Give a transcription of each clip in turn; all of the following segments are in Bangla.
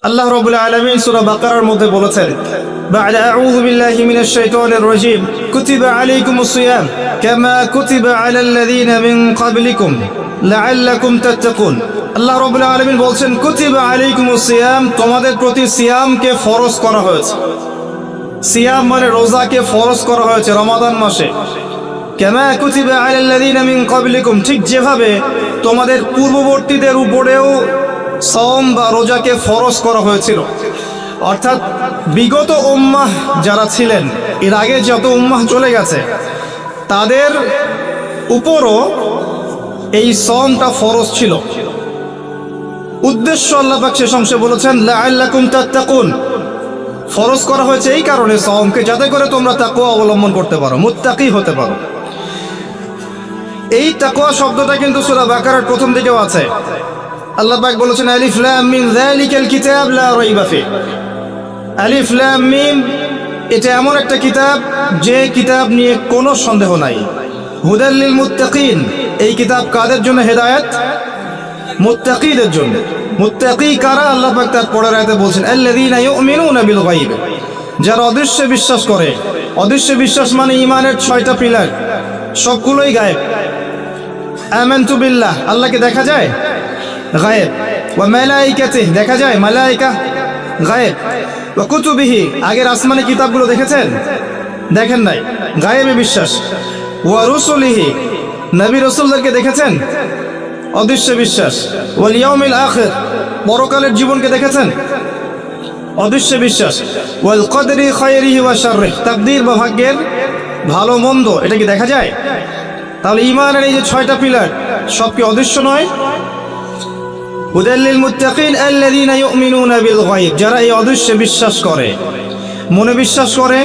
আল্লাহ রাব্বুল আলামিন সূরা বাকারার মধ্যে বলেছেন, বা'দা আউযু বিল্লাহি মিনাশ শাইতানির রাজীম, কুতিবা আলাইকুমুস সিয়াম কামা কুতিবা আলাল লাযীনা মিন ক্বাবলিকুম লাআল্লাকুম তাত্তাকুন। আল্লাহ রাব্বুল আলামিন বলছেন, কুতিবা আলাইকুমুস সিয়াম, তোমাদের প্রতি সিয়ামকে ফরজ করা হয়েছে। সিয়াম মানে রোজাকে ফরজ করা হয়েছে রমাদান মাসে। কামা কুতিবা আলাল লাযীনা মিন ক্বাবলিকুম, ঠিক যেভাবে তোমাদের পূর্ববর্তীদের উপরেও সওম বা রোজাকে ফরজ করা হয়েছিল। অর্থাৎ বিগত উম্মাহ যারা ছিলেন, এর আগে যত উম্মাহ চলে গেছে, তাদের উপরও এই সওমটা ফরজ ছিল। উদ্দেশ্য আল্লাহ পাক শেষ অংশে বলেছেন, লাআল্লাকুম তাত্তাকুন, ফরজ করা হয়েছে এই কারণে সওমকে, যাতে করে তোমরা তাকওয়া অবলম্বন করতে পারো, মুত্তাকি হতে পারো। এই তাকওয়া শব্দটা কিন্তু সূরা বাকারার প্রথম দিকেও আছে। আল্লাহ পাক বলেছেন, আলিফ লাম মিম যালিকাল কিতাব লা রাইবা ফি। আলিফ লাম মিম, এটা এমন একটা কিতাব যে কিতাব নিয়ে কোনো সন্দেহ নাই। হুদাল লিল মুত্তাকিন, এই কিতাব কাদের জন্য? হেদায়েত মুত্তাকিদের জন্য। মুত্তাকি কারা? আল্লাহ পাক তার পরের আয়াতে বলছেন, আল্লাযীনা ইউমিনুনা বিল গায়ব, যারা অদৃশ্যে বিশ্বাস করে। অদৃশ্যে বিশ্বাস মানে ঈমানের 6টা পিলার, সবগুলোই গায়েব। আমানতু বিল্লাহ, আল্লাহকে দেখা যায়, গায়েব। ওয়া মালাইকাতিহি, দেখা যায়, মালাইকা গায়েব। ওয়া কুতুবিহি, আগের আসমানি কিতাবগুলো দেখেছেন? দেখেন নাই, গায়েবে বিশ্বাস। ওয়া রুসুলিহি, নবী রাসূলদেরকে দেখেছেন? অদৃশ্য বিশ্বাস। ওয়াল ইয়াউমিল আখির, পরকালের জীবনকে দেখেছেন? অদৃশ্য বিশ্বাস। ওয়াল কদরি খায়রিহি ওয়া শাররিহি, তাকদীর বা ভাগ্যের ভালো মন্দ, এটা কি দেখা যায়? তাহলে ঈমানের এই যে 6টা পিলার, সব কি অদৃশ্য নয়? হুদাল লিল মুত্তাকিন আল্লাযীনা ইউমিনুনা বিল গায়ব, যারা এই অদৃশ্যে বিশ্বাস করে, মনে বিশ্বাস করে,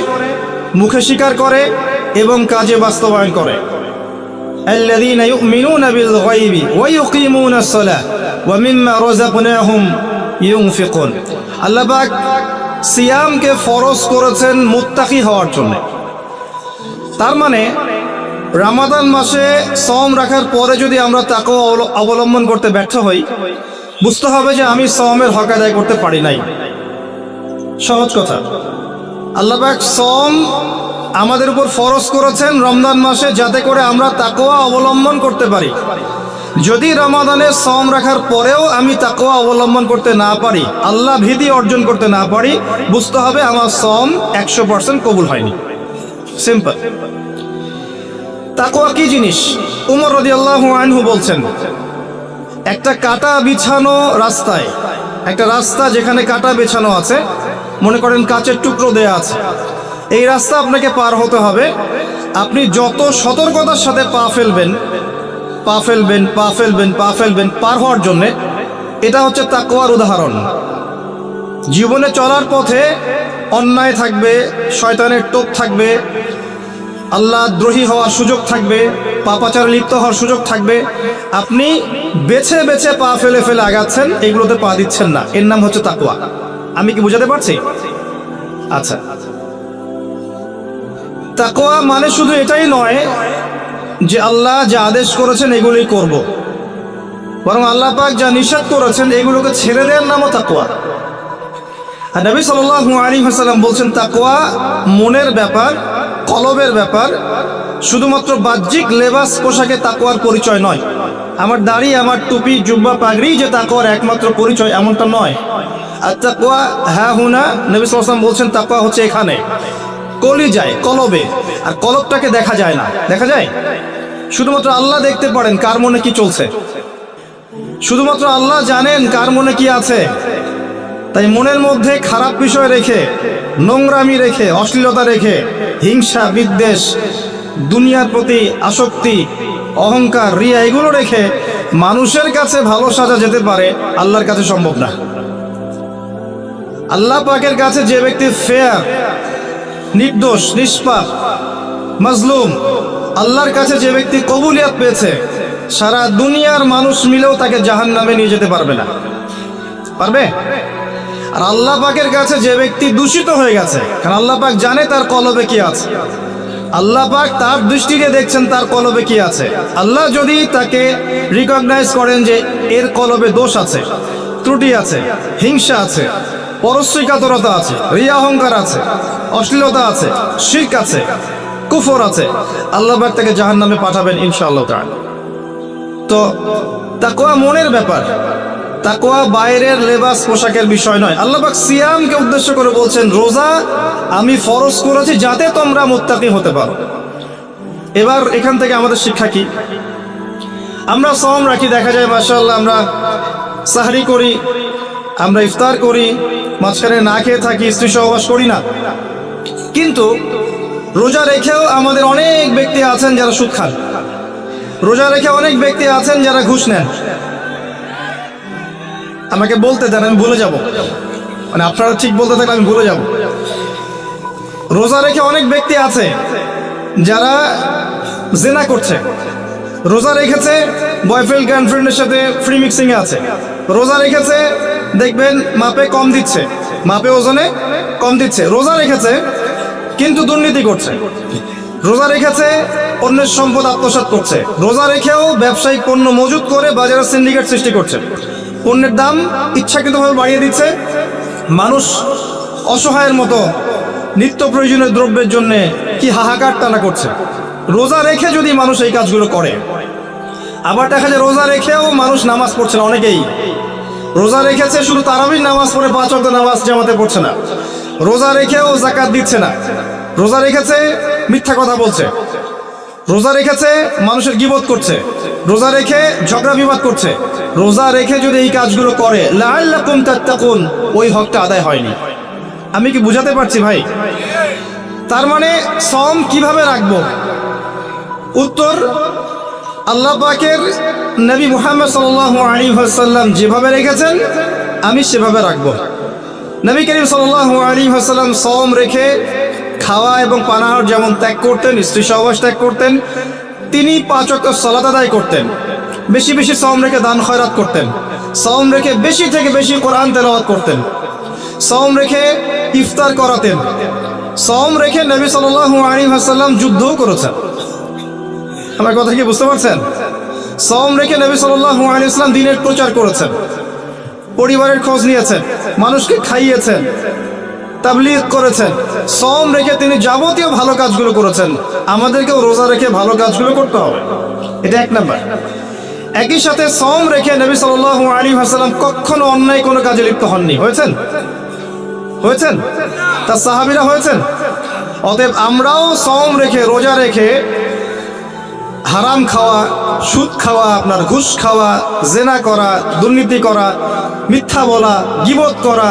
মুখে স্বীকার করে এবং কাজে বাস্তবায়ন করে। আল্লাযীনা ইউমিনুনা বিল গায়বি ওয়া ইউকিমুনাস সালাহ ওয়া মিম্মা রাযাকনাহুম ইউনফিকুন। আল্লাহ পাক সিয়ামকে ফরজ করেছেন মুত্তাকি হওয়ার জন্য। তার মানে রমাদান মাসে সওম রাখার পরে যদি আমরা তাকওয়া অবলম্বন করতে ব্যর্থ হই, বুঝতে হবে যে আমি সওমের হক আদায় করতে পারি নাই। সহজ কথা, আল্লাহ পাক সওম আমাদের উপর ফরজ করেছেন রমজান মাসে, যাতে করে আমরা তাকওয়া অবলম্বন করতে পারি। যদি রমাদানে সওম রাখার পরেও আমি তাকওয়া অবলম্বন করতে না পারি, আল্লাহ ভীতি অর্জন করতে না পারি, বুঝতে হবে আমার সওম 100% কবুল হয়নি। সিম্পল। তাকওয়া কি জিনিস? উমর রাদিয়াল্লাহু আনহু বলছেন, একটা কাটা বিছানো রাস্তায়, একটা রাস্তা যেখানে কাটা বিছানো আছে, মনে করেন কাচের টুকরো দেয়া আছে, এই রাস্তা আপনাকে পার হতে হবে। আপনি যত সতর্কতার সাথে পা ফেলবেন, পা ফেলবেন, পা ফেলবেন, পা ফেলবেন পার হওয়ার জন্যে, এটা হচ্ছে তাকওয়ার উদাহরণ। জীবনে চলার পথে অন্যায় থাকবে, শয়তানের টোপ থাকবে, আল্লাহ দ্রোহী হওয়ার সুযোগ থাকবে, পাপাচারে লিপ্ত হওয়ার সুযোগ থাকবে। আপনি বেছে বেছে পা ফেলে ফেলে আগাচ্ছেন, এগুলোতে পা দিচ্ছেন না, এর নাম হচ্ছে তাকওয়া। আমি কি বুঝাতে পারছি? আচ্ছা, তাকওয়া মানে শুধু এটাই নয় যে আল্লাহ যা আদেশ করেছেন এগুলোই করব, বরং আল্লাহ পাক যা নিষেধ করেছেন এগুলোকে ছেড়ে দেওয়ার নামও তাকওয়া। আর নবী সাল্লাল্লাহু আলাইহি ওয়াসাল্লাম বলছেন, তাকওয়া মনের ব্যাপার, কলবের ব্যাপার। শুধুমাত্র বাহ্যিক লেবাস পোশাকে তাকওয়ার পরিচয় নয়। আমার দাড়ি, আমার টুপি, জুব্বা, পাগড়ি যে তাকওয়ার একমাত্র পরিচয়, এমনটা নয়। আর তাকওয়া হা হুনা, নবী সাল্লাল্লাহু আলাইহি ওয়াসাল্লাম বলছেন তাকওয়া হচ্ছে এখানে, কলিজায়, কলবে। আর কলবটাকে দেখা যায় না, দেখা যায়? শুধুমাত্র আল্লাহ দেখতে পারেন কার মনে কি চলছে, শুধুমাত্র আল্লাহ জানেন কার মনে কি আছে। তাই মনের মধ্যে খারাপ বিষয় রেখে, নোংরামি রেখে, অশ্লীলতা রেখে, হিংসা, বিদ্বেষ, দুনিয়ার প্রতি আসক্তি, অহংকার, রিয়া, এগুলো রেখে মানুষের কাছে ভালো সাজা যেতে পারে, আল্লাহর কাছে সম্ভব না। আল্লাহ পাকের কাছে যে ব্যক্তি ফেয়ার, নির্দোষ, নিষ্পাপ, মাজলুম, আল্লাহর কাছে যে ব্যক্তি কবুলিয়াত পেয়েছে, সারা দুনিয়ার মানুষ মিলেও তাকে জাহান্নামে নিয়ে যেতে পারবে না। পারবে? আর আল্লাহ পাকের কাছে যে ব্যক্তি দূষিত হয়ে গেছে, কারণ আল্লাহ পাক জানে তার কলবে কি আছে, আল্লাহ পাক তার দৃষ্টিতে দেখছেন তার কলবে কি আছে। আল্লাহ যদি তাকে রিকগনাইজ করেন যে এর কলবে দোষ আছে, ত্রুটি আছে, হিংসা আছে, পরশ্রী কাতরতা আছে, রিয়া অহংকার আছে, অশ্লীলতা আছে, শিরক আছে, কুফর আছে, আল্লাহ পাক তাকে জাহান্নামে পাঠাবেন ইনশাআল্লাহ তাআলা। তো তাকওয়া মনের ব্যাপার, তাকওয়া বাইরের লেবাস পোশাকের বিষয় নয়। আল্লাহ পাক সিয়ামকে উদ্দেশ্য করে বলছেন, রোজা আমি ফরজ করেছি যাতে তোমরা মুত্তাকি হতে পারো। এবার এখান থেকে আমাদের শিক্ষা কি? আমরা সওম রাখি, দেখা যায় মাশাআল্লাহ আমরা সাহরি করি, আমরা ইফতার করি, মাঝখানে না খেয়ে থাকি, স্ত্রী সহবাস করি না। কিন্তু রোজা রেখেও আমাদের অনেক ব্যক্তি আছেন যারা সুদ খান, রোজা রেখে অনেক ব্যক্তি আছেন যারা ঘুষ নেন। আমাকে বলতে দেন, আমি ভুলে যাব, মানে আপনারা ঠিক বলতে থাকলে আমি ভুলে যাব। রোজা রেখে অনেক ব্যক্তি আছে যারা জেনা করছে, রোজা রেখেছে বয়ফ্রেন্ড গার্লফ্রেন্ডের সাথে ফ্রি মিক্সিং এ আছে, রোজা রেখেছে দেখবেন মাপে কম দিচ্ছে, মাপে ওজনে কম দিচ্ছে, রোজা রেখেছে কিন্তু দুর্নীতি করছে, রোজা রেখেছে অন্যের সম্পদ আত্মসাৎ করছে, রোজা রেখেও ব্যবসায়িক পণ্য মজুত করে বাজারে সিন্ডিকেট সৃষ্টি করছে, পণ্যের দাম ইচ্ছাকৃতভাবে বাড়িয়ে দিচ্ছে, মানুষ অসহায়ের মতো নিত্য প্রয়োজনীয় দ্রব্যের জন্য কি হাহাকার টানা করছে। রোজা রেখে যদি মানুষ এই কাজগুলো করে, আবার দেখা যায় রোজা রেখেও মানুষ নামাজ পড়ছে না। অনেকেই রোজা রেখেছে, শুধু তারাবির নামাজ পড়ে 5 ওয়াক্ত নামাজ জামাতে পড়ছে না, রোজা রেখেও যাকাত দিচ্ছে না, রোজা রেখেছে মিথ্যা কথা বলছে, রোজা রেখেছে মানুষের গীবত করছে, রোজা রেখে ঝগড়া বিবাদ করছে। রোজা রেখে যদি এই কাজগুলো করে, লাআল্লাকুম তাত্তাকুন, ওই হকটা আদায় হয়নি। আমি কি বুঝাতে পারছি ভাই? তার মানে সওম কিভাবে রাখবো? উত্তর, আল্লাহ পাকের নবী মুহাম্মদ সাল্লাল্লাহু আলাইহি ওয়াসাল্লাম যেভাবে রেখেছেন আমি সেভাবে রাখবো। নবী করিম সাল্লাল্লাহু আলাইহি ওয়াসাল্লাম সওম রেখে খাওয়া এবং পানাহার যেমন ত্যাগ করতেন, স্ত্রী সহবাস ত্যাগ করতেন, তিনি 5 ওয়াক্ত সালাত আদায় করতেন, বেশি বেশি সওম রেখে দান খয়রাত করতেন, সওম রেখে বেশি থেকে বেশি কোরআন তেলাওয়াত করতেন, সওম রেখে ইফতার করাতেন, সওম রেখে নবী সাল্লাল্লাহু আলাইহি ওয়াসাল্লাম যুদ্ধও করেছেন। আমার কথা কি বুঝতে পারছেন? সওম রেখে নবী সাল্লাল্লাহু আলাইহি ওয়াসাল্লাম দ্বীনের প্রচার করেছেন, পরিবারের খোঁজ নিয়েছেন, মানুষকে খাইয়েছেন, তাবলীগ করেছেন। সওম রেখে তিনি যাবতীয় ভালো কাজগুলো করেছেন। আমাদেরকেও রোজা রেখে ভালো কাজগুলো করতে হবে, এটা 1 নাম্বার। একই সাথে সওম রেখে নবী সাল্লাল্লাহু আলাইহি ওয়াসাল্লাম কখনো অন্যায় কোনো কাজে লিপ্ত হননি। হয়েছেন? হয়েছেন? তার সাহাবীরা হয়েছেন? অতএব আমরাও সওম রেখে, রোজা রেখে হারাম খাওয়া, সুদ খাওয়া, আপনার ঘুষ খাওয়া, জেনা করা, দুর্নীতি করা, মিথ্যা বলা, গীবত করা,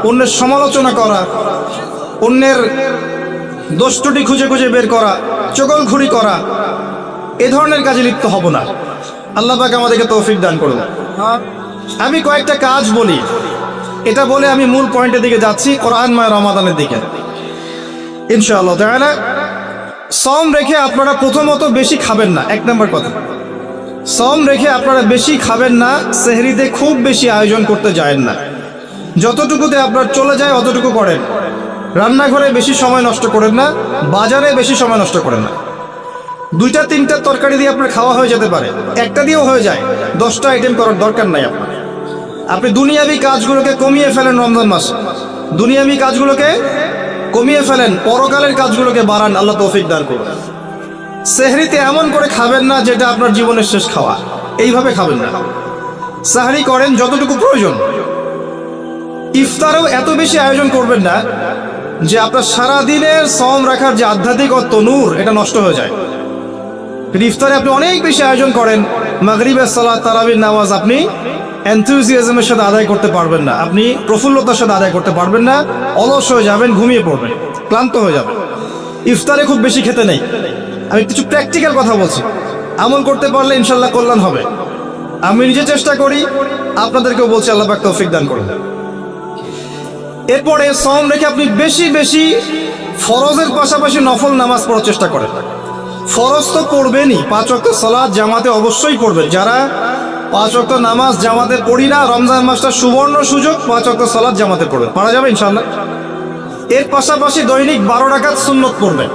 অন্যের সমালোচনা করা, অন্যের দোষ ত্রুটি খুঁজে খুঁজে বের করা, চগলখুরি করা, এ ধরনের কাজে লিপ্ত হব না। আল্লাহ পাক আমাদেরকে তৌফিক দান করুন। আমি কয়েকটা কাজ বলি, এটা বলে আমি মূল পয়েন্টের দিকে যাচ্ছি, কোরআনময় রমাদানের দিকে ইনশাআল্লাহ তাআলা। সওম রেখে আপনারা প্রথমত বেশি খাবেন না, 1 নম্বর কথা। সওম রেখে আপনারা বেশি খাবেন না, সেহরিতে খুব বেশি আয়োজন করতে যায়েন না, যতটুকুতে আপনার চলে যায় অতটুকু করেন। রান্নাঘরে বেশি সময় নষ্ট করেন না, বাজারে বেশি সময় নষ্ট করেন না। 2টা 3টা তরকারি দিয়ে আপনার খাওয়া হয়ে যেতে পারে, একটা দিয়েও হয়ে যায়, 10টা আইটেম করার দরকার নাই আপনার। আপনি দুনিয়াবি কাজগুলোকে কমিয়ে ফেলেন রমজান মাসে, দুনিয়াবি কাজগুলোকে কমিয়ে ফেলেন, পরকালের কাজগুলোকে বাড়ান। আল্লাহ তৌফিক দান করুন। সেহরিতে এমন করে খাবেন না যেটা আপনার জীবনের শেষ খাওয়া, এইভাবে খাবেন না। সাহরি করেন যতটুকু প্রয়োজন। ইফতারেও এত বেশি আয়োজন করবেন না যে আপনার সারাদিনের সওম রাখার যে আধ্যাত্মিকত্ব, নূর, এটা নষ্ট হয়ে যায়। ইফতারে আপনি অনেক বেশি আয়োজন করেন, মাগরিবের সালাত, তারাবির নামাজ আপনি এনথুজিয়াজমের সাথে আদায় করতে পারবেন না, আপনি প্রফুল্লতার সাথে আদায় করতে পারবেন না, অলস হয়ে যাবেন, ঘুমিয়ে পড়বেন, ক্লান্ত হয়ে যাবেন। ইফতারে খুব বেশি খেতে নেই। আমি কিছু প্র্যাকটিক্যাল কথা বলছি, আমল করতে পারলে ইনশাল্লাহ কল্যাণ হবে। আমি নিজে চেষ্টা করি, আপনাদেরকেও বলছি, আল্লাহ পাক তৌফিক দান করুন। এরপরে সওম রেখে আপনি বেশি বেশি ফরজের পাশাপাশি নফল নামাজ পড়ার চেষ্টা করেন। ফরজ তো পড়বেনই, 5 ওয়াক্ত সালাত জামাতে অবশ্যই পড়বেন। যারা 5 ওয়াক্ত নামাজ জামাতে পড়ি না, রমজান মাসটা সুবর্ণ সুযোগ, 5 ওয়াক্ত সালাত জামাতে পড়বেন, পারা যাবে ইনশাআল্লাহ। এর পাশাপাশি দৈনিক 12 রাকাত সুন্নত পড়বেন।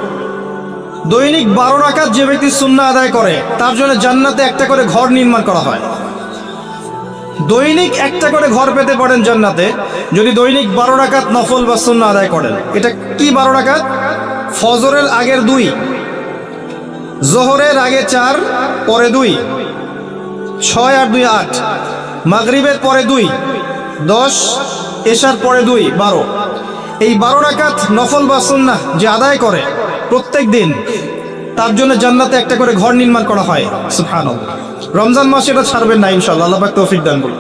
দৈনিক 12 রাকাত যে ব্যক্তি সুন্নাহ আদায় করে তার জন্য জান্নাতে একটা করে ঘর নির্মাণ করা হয়। দৈনিক একটা করে ঘর পেতে পারেন জান্নাতে যদি দৈনিক 12 রাকাত নফল বা সুন্নাহ আদায় করেন। এটা কি 12 রাকাত? ফজরের আগের 2, জোহরের আগে 4, পরে 2, 6 আর 2 8, মাগরিবের পরে 2 10, এশার পরে 2 12। এই 12 রাকাত নফল বা সুন্নাহ যে আদায় করে প্রত্যেক দিন, তার জন্য জান্নাতে একটা করে ঘর নির্মাণ করা হয়। সুবহানাল্লাহ। রমজান মাসে এটা ছাড়বেন না ইনশাআল্লাহ, আল্লাহ পাক তৌফিক দান করুন।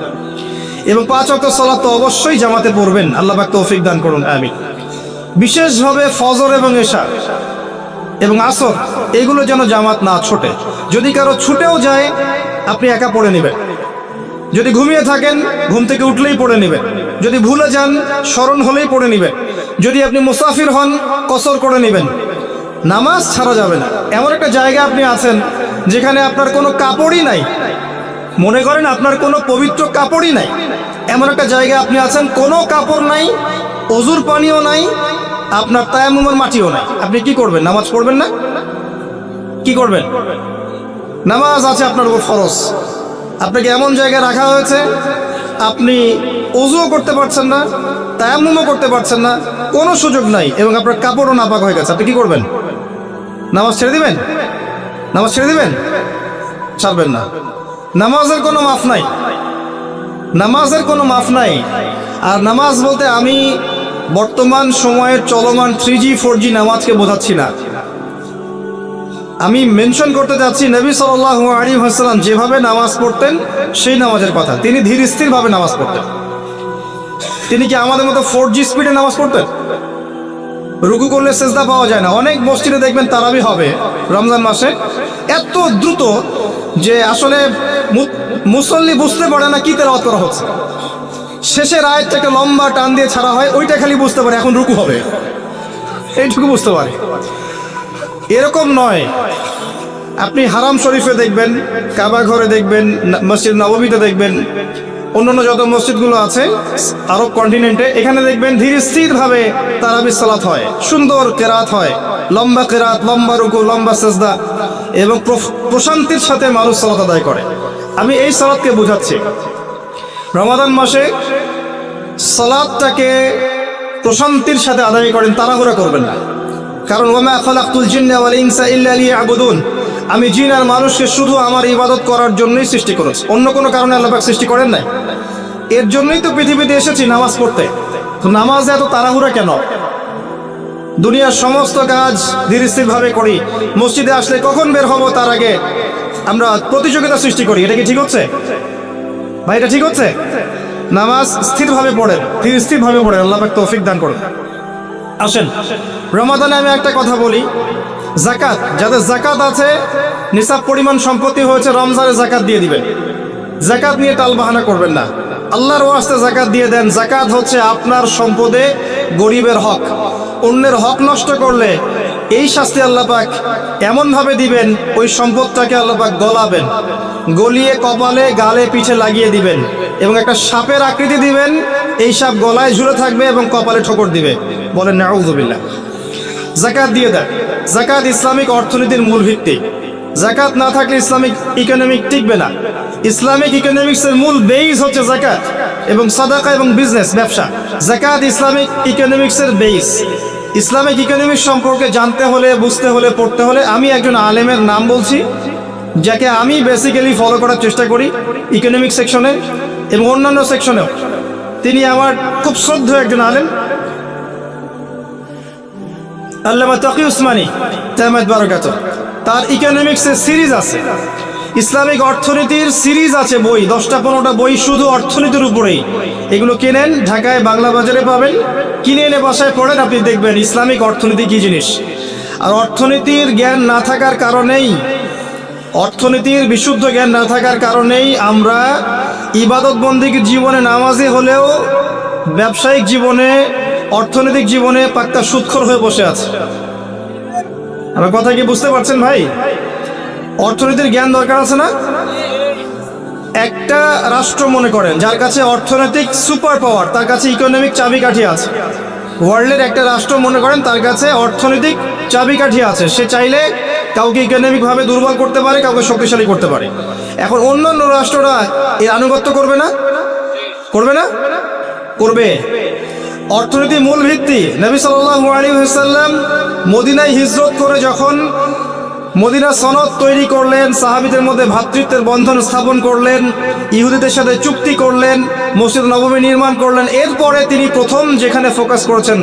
এবং 5 ওয়াক্ত সালাত তো অবশ্যই জামাতে পড়বেন, আল্লাহ পাক তৌফিক দান করুন, আমিন। বিশেষভাবে ফজর এবং এশা এবং আসর এগুলো যেন জামাত না ছোটে। যদি কারো ছুটেও যায় আপনি একা পড়ে নেবেন। যদি ঘুমিয়ে থাকেন ঘুম থেকে উঠলেই পড়ে নেবেন। যদি ভুলে যান স্মরণ হলেই পড়ে নেবেন। যদি আপনি মুসাফির হন কসর করে নেবেন। নামাজ ছাড়া যাবে না। এমন একটা জায়গা আপনি আছেন যেখানে আপনার কোনো কাপড়ই নাই, মনে করেন আপনার কোনো পবিত্র কাপড়ই নাই, এমন একটা জায়গা আপনি আছেন, কোনো কাপড় নাই, অজুর পানিও নাই, আপনার তায়াম্মুমের মাটিও নাই। আপনি কি করবেন? নামাজ পড়বেন না? কি করবেন? নামাজ আছে আপনার উপর ফরজ। আপনাকে এমন জায়গায় রাখা হয়েছে আপনি অজুও করতে পারছেন না, তায়াম্মুমও করতে পারছেন না, কোনো সুযোগ নাই, এবং আপনার কাপড়ও নাপাক হয়ে গেছে। আপনি কি করবেন? নামাজ ছেড়ে দিবেন? নামাজ ছেড়ে দিবেন? ছাড়বেন না। নামাজের কোনো মাফ নাই, নামাজের কোনো মাফ নাই। আর নামাজ বলতে আমি বর্তমান সময়ের চলমান 3G 4G নামাজকে বোঝাচ্ছি না। আমি মেনশন করতে যাচ্ছি নবী সাল্লাল্লাহু আলাইহি ওয়াসাল্লাম যেভাবে নামাজ পড়তেন সেই নামাজের কথা। তিনি ধীর স্থিরভাবে নামাজ পড়তেন। তিনি কি আমাদের মতো 4G স্পিডে নামাজ পড়তেন? রুকু করলে সেজদা পাওয়া যায় না। অনেক মসজিদে দেখবেন তারাবি হবে রমজান মাসে, এত দ্রুত যে আসলে মুসল্লি বুঝতে পারে না কি তেলাওয়াত করা হচ্ছে। শেষের আয়াতটাকে লম্বা টান দিয়ে ছাড়া হয়, ওইটা খালি বুঝতে পারে এখন রুকু হবে, এইটুকু বুঝতে পারে। এরকম নয়। আপনি হারাম শরীফে দেখবেন, কাবা ঘরে দেখবেন, মসজিদ নববীতে দেখবেন, অন্যান্য যত মসজিদগুলো আছে আরব কন্টিনেন্টে, এখানে দেখবেন ধীর স্থিরভাবে তারাবি সালাত হয়, সুন্দর কেরাত হয়, লম্বা কেরাত, লম্বা রুকু, লম্বা সেজদা, এবং প্রশান্তির সাথে মানুষ সালাত আদায় করে। আমি এই সালাতকে বোঝাচ্ছি। রমাদান মাসে সালাতটাকে প্রশান্তির সাথে আদায় করেন, তাড়াহুড়া করবেন না। কারণ ওয়ামা খালাকতুল জিন্না ওয়াল ইনসা ইল্লা লিয়াবুদুন, আমি জিন আর মানুষকে শুধু আমার ইবাদত করার জন্যই সৃষ্টি করেছি, অন্য কোনো কারণে আল্লাহ পাক সৃষ্টি করেন নাই। এর জন্যই তো পৃথিবীতে এসেছি নামাজ পড়তে। তো নামাজে এত তাড়াহুড়া কেন? দুনিয়ার সমস্ত কাজ ধীর স্থিরভাবে করি, মসজিদে আসলে কখন বের হব তার আগে আমরা প্রতিযোগিতা সৃষ্টি করি। এটা কি ঠিক হচ্ছে ভাই? এটা ঠিক হচ্ছে? নামাজ স্থিরভাবে পড়েন, ধীর স্থিরভাবে পড়েন, আল্লাহ পাক তৌফিক দান করুন। আসেন রমাদানে আমি একটা কথা বলি, জাকাত, যাদের জাকাত আছে, নিসাব পরিমাণ সম্পত্তি হয়েছে, রমজানে জাকাত দিয়ে দিবেন। জাকাত নিয়ে টালবাহানা করবেন না, আল্লাহর ওয়াস্তে জাকাত দিয়ে দেন। জাকাত হচ্ছে আপনার সম্পদে গরিবের হক। অন্যের হক নষ্ট করলে এই শাস্তি আল্লাহ পাক এমনভাবে দিবেন, ওই সম্পদটাকে আল্লাহ পাক গলাবেন, গলিয়ে কপালে, গালে, পিঠে লাগিয়ে দিবেন, এবং একটা সাপের আকৃতি দিবেন, এই সাপ গলায় ঝুলে থাকবে এবং কপালে ঠোকর দিবে। বলেন নাউযুবিল্লাহ। জাকাত দিয়ে দেন। জাকাত ইসলামিক অর্থনীতির মূল ভিত্তি। জাকাত না থাকলে ইসলামিক ইকোনমিক টিকবে না। ইসলামিক ইকোনমিক্সের মূল বেইস হচ্ছে জাকাত এবং সাদাকা এবং বিজনেস, ব্যবসা। জাকাত ইসলামিক ইকোনমিক্সের বেইস। ইসলামিক ইকোনমিক্স সম্পর্কে জানতে হলে, বুঝতে হলে, পড়তে হলে আমি একজন আলেমের নাম বলছি, যাকে আমি বেসিক্যালি ফলো করার চেষ্টা করি ইকোনমিক সেকশনে এবং অন্যান্য সেকশনেও। তিনি আমার খুব শ্রদ্ধেয় একজন আলেম, আল্লামা তাকি উসমানী দামাত বারাকাতুহু। তার ইকোনমিক্সের সিরিজ আছে, ইসলামিক অর্থনীতির সিরিজ আছে, বই 10টা-15টা বই শুধু অর্থনীতির উপরেই। এগুলো কেনেন, ঢাকায় বাংলা বাজারে পাবেন, কিনে এনে বাসায় পড়েন, আপনি দেখবেন ইসলামিক অর্থনীতি কী জিনিস। আর অর্থনীতির জ্ঞান না থাকার কারণেই, অর্থনীতির বিশুদ্ধ জ্ঞান না থাকার কারণেই আমরা ইবাদত বন্দেগীর জীবনে নামাজি হলেও ব্যবসায়িক জীবনে, অর্থনৈতিক জীবনে পাক্কা সুদখোর হয়ে বসে আছে। আমার কথা কি বুঝতে পারছেন ভাই? অর্থনীতির জ্ঞান দরকার আছে না? একটা রাষ্ট্র মনে করেন যার কাছে অর্থনৈতিক সুপার পাওয়ার, তার কাছে ইকোনমিক চাবিকাঠি আছে। ওয়ার্ল্ডের একটা রাষ্ট্র মনে করেন তার কাছে অর্থনৈতিক চাবিকাঠি আছে। সে চাইলে কাউকে ইকোনমিকভাবে দুর্বল করতে পারে, কাউকে শক্তিশালী করতে পারে। এখন অন্যান্য রাষ্ট্ররা এর আনুগত্য করবে না? করবে না? করবে। অর্থনীতির মূল ভিত্তি। নবী সাল্লাল্লাহু আলাইহি ওয়াসাল্লাম মদিনায় হিজরত করে যখন মদিনা সনদ তৈরি করলেন, সাহাবীদের মধ্যে ভ্রাতৃত্বের বন্ধন স্থাপন করলেন, ইহুদিদের সাথে চুক্তি করলেন, মসজিদ নববী নির্মাণ করলেন, এরপরে তিনি প্রথম যেখানে ফোকাস করেছেন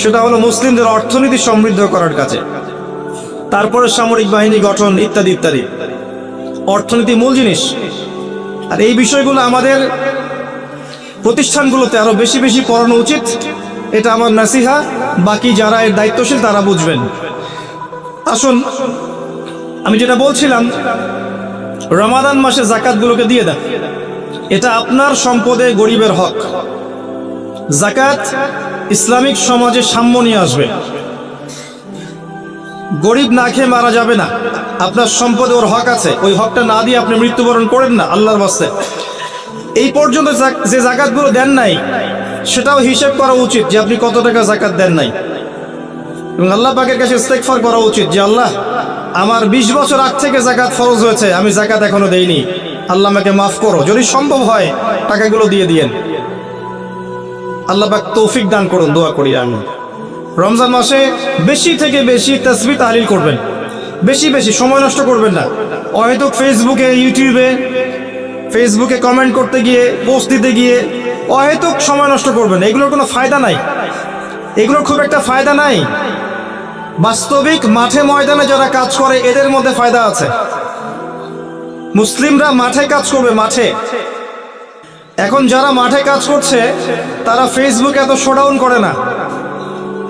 সেটা হলো মুসলিমদের অর্থনীতি সমৃদ্ধ করার কাছে। তারপরে সামরিক বাহিনী গঠন ইত্যাদি ইত্যাদি। অর্থনীতি মূল জিনিস। আর এই বিষয়গুলো আমাদের প্রতিষ্ঠানগুলোতে আরো বেশি বেশি পড়ানো উচিত। এটা আমার নাসিহা, বাকি যারা এর দায়িত্বশীল তারা বুঝবেন। আসুন, আমি যেটা বলছিলাম, রমাদান মাসে যাকাতগুলোকে দিয়ে দেন। এটা আপনার সম্পদে গরিবের হক। যাকাত ইসলামিক সমাজে সাম্য নিয়ে আসবে। গরিব না খেয়ে মারা যাবে না, আপনার সম্পদে ওর হক আছে, ওই হকটা না দিয়ে আপনি মৃত্যুবরণ করেন না আল্লাহর বাস্তে। এই পর্যন্ত যে যাকাতগুলো দেন নাই সেটাও হিসেব করা উচিত যে আপনি কত টাকা যাকাত দেন নাই, এবং আল্লাহ পাকের কাছে ইস্তেগফার করা উচিত যে আল্লাহ, আমার 20 বছর আগ থেকে যাকাত ফরজ হয়েছে, আমি যাকাত এখনো দেইনি, আল্লাহ আমাকে মাফ করো। যদি সম্ভব হয় টাকাগুলো দিয়ে দিয়েন। আল্লাহ পাক তৌফিক দান করুন, দোয়া করি আমি। রমজান মাসে বেশি থেকে বেশি তাসবিহ তাহলিল করবেন, বেশি বেশি, সময় নষ্ট করবেন না। হয়তো ফেসবুকে কমেন্ট করতে গিয়ে, পোস্ট দিতে গিয়ে অহেতুক সময় নষ্ট করবেন। এগুলোর কোনো ফায়দা নাই, এগুলোর খুব একটা ফায়দা নাই। বাস্তবিক মাঠে ময়দানে যারা কাজ করে এদের মধ্যে ফায়দা আছে। মুসলিমরা মাঠে কাজ করবে, মাঠে। এখন যারা মাঠে কাজ করছে তারা ফেসবুকে এত শোডাউন করে না,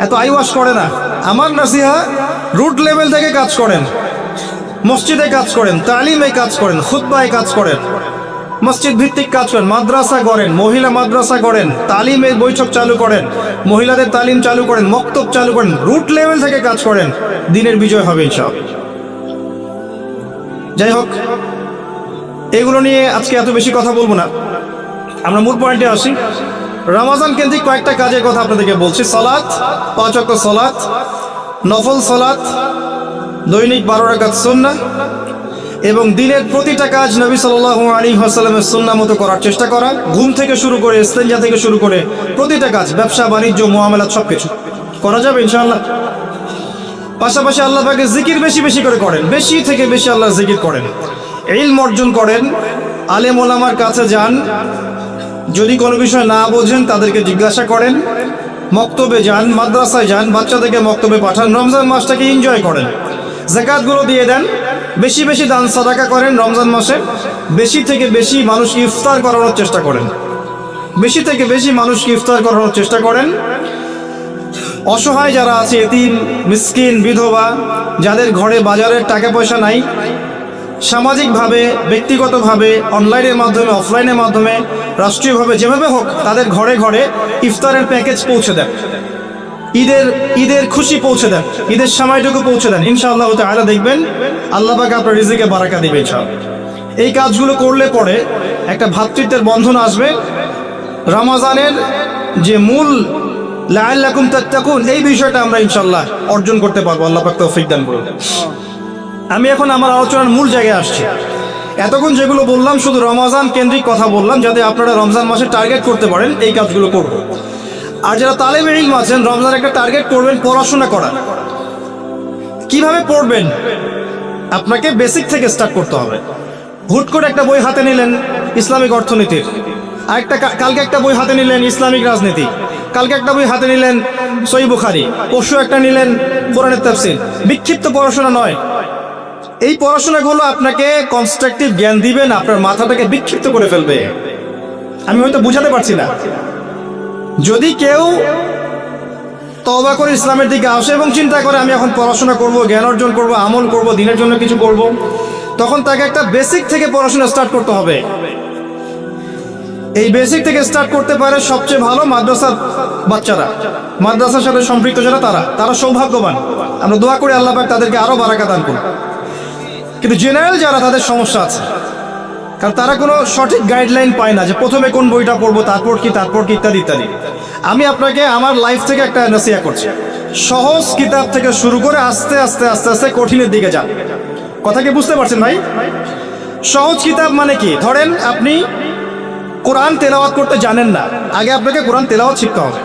এত আইওয়াশ করে না। আমার নাসিহা, রুট লেভেল থেকে কাজ করেন, মসজিদে কাজ করেন, তালিমে কাজ করেন, খুতবায় কাজ করেন, মসজিদ ভিত্তিক কাজ করেন, মাদ্রাসা করেন, মহিলা মাদ্রাসা করেন, তালিমের বৈঠক চালু করেন, মহিলাদের তালিম চালু করেন, মক্তব চালু করেন, রুট লেভেল থেকে কাজ করেন, দিনের বিজয় হবে ইনশাআল্লাহ। যাই হোক, এগুলো নিয়ে আজকে এত বেশি কথা বলবো না, আমরা মূল পয়েন্টে আসি। রমজান কেন্দ্রিক কয়েকটা কাজের কথা আপনাদেরকে বলছি। সালাত, 5 ওয়াক্ত সালাত, নফল সালাত, দৈনিক 12 রাকাত সুন্নাহ, এবং দিনের প্রতিটা কাজ নবী সাল্লাল্লাহু আলাইহি ওয়াসাল্লামের সুন্নাহ মতো করার চেষ্টা করা। ঘুম থেকে শুরু করে, ইস্তেঞ্জা থেকে শুরু করে প্রতিটা কাজ, ব্যবসা বাণিজ্য, মুআমালাত সবকিছু করা যাবে ইনশাআল্লাহ। পাশাপাশি আল্লাহ পাকের জিকির বেশি বেশি করে করেন, বেশি থেকে বেশি আল্লাহর জিকির করেন, ইলম অর্জন করেন, আলেম ওলামার কাছে যান, যদি কোনো বিষয় না বোঝেন তাদেরকে জিজ্ঞাসা করেন, মক্তবে যান, মাদ্রাসায় যান, বাচ্চাদেরকে মক্তবে পাঠান, রমজান মাসটাকে এনজয় করেন, যাকাতগুলো দিয়ে দেন, বেশি বেশি দান সাদাকা করেন রমজান মাসে, বেশি থেকে বেশি মানুষকে ইফতার করানোর চেষ্টা করেন, বেশি থেকে বেশি মানুষকে ইফতার করানোর চেষ্টা করেন। অসহায় যারা আছে, এতিম, মিসকিন, বিধবা, যাদের ঘরে বাজারের টাকা পয়সা নাই, সামাজিকভাবে, ব্যক্তিগতভাবে, অনলাইনের মাধ্যমে, অফলাইনের মাধ্যমে, রাষ্ট্রীয়ভাবে, যেভাবে হোক তাদের ঘরে ঘরে ইফতারের প্যাকেজ পৌঁছে দেন, ঈদের খুশি পৌঁছে দেন, ঈদের সময়টুকু পৌঁছে দেন। ইনশাআল্লাহ তাআলা দেখবেন আল্লাহ পাক আপনার রিজিকে বারাকা দিবে ইনশাআল্লাহ। এই কাজগুলো করলে পরে একটা ভ্রাতৃত্বের বন্ধন আসবে। রমজানের যে মূল লাআল্লাকুম তাত্তাকুন, এই বিষয়টা আমরা ইনশাআল্লাহ অর্জন করতে পারবো। আল্লাহ পাক তৌফিক দান করুন। আমি এখন আমার আলোচনার মূল জায়গায় আসছি। এতক্ষণ যেগুলো বললাম শুধু রমজান কেন্দ্রিক কথা বললাম, যাতে আপনারা রমজান মাসে টার্গেট করতে পারেন এই কাজগুলো করব। আর যারা তালেবে ইলম আছেন, রমজান একটা টার্গেট করবেন পড়াশোনা করা। কিভাবে পড়বেন? আপনাকে বেসিক থেকে স্টার্ট করতে হবে। হুট করে একটা বই হাতে নিলেন ইসলামিক অর্থনীতির, কালকে একটা বই হাতে নিলেন ইসলামিক রাজনীতি, কালকে একটা বই হাতে নিলেন সহিহ বুখারী, পরশু একটা নিলেন কোরআনের তাফসীর। বিক্ষিপ্ত পড়াশোনা নয়। এই পড়াশোনাগুলো আপনাকে কনস্ট্রাকটিভ জ্ঞান দিবেন, আপনার মাথাটাকে বিক্ষিপ্ত করে ফেলবে। আমি হয়তো বুঝাতে পারছি না। যদি কেউ তওবা করে ইসলামের দিকে আসে এবং চিন্তা করে আমি এখন পড়াশোনা করব, জ্ঞান অর্জন করব, আমল করব, দিনের জন্য কিছু করব, তখন তাকে একটা বেসিক থেকে পড়াশোনা স্টার্ট করতে হবে। এই বেসিক থেকে স্টার্ট করতে পারে সবচেয়ে ভালো মাদ্রাসার বাচ্চারা, মাদ্রাসার সাথে সম্পৃক্ত যারা, তারা সৌভাগ্যবান। আমরা দোয়া করি আল্লাহ পাক তাদেরকে আরো বারাকা দান করুন। কিন্তু জেনারেল যারা, তাদের সমস্যা আছে, কারণ তারা কোনো সঠিক গাইডলাইন পায় না যে প্রথমে কোন বইটা পড়বো, তারপর কি ইত্যাদি ইত্যাদি। আমি আপনাকে আমার লাইফ থেকে একটা নসিহত করছি, সহজ কিতাব থেকে শুরু করে আস্তে আস্তে আস্তে আস্তে কঠিনের দিকে যান। কথা কি বুঝতে পারছেন ভাই? সহজ কিতাব মানে কি? ধরেন আপনি কোরআন তেলাওয়াত করতে জানেন না, আগে আপনাকে কোরআন তেলাওয়াত শিখতে হবে।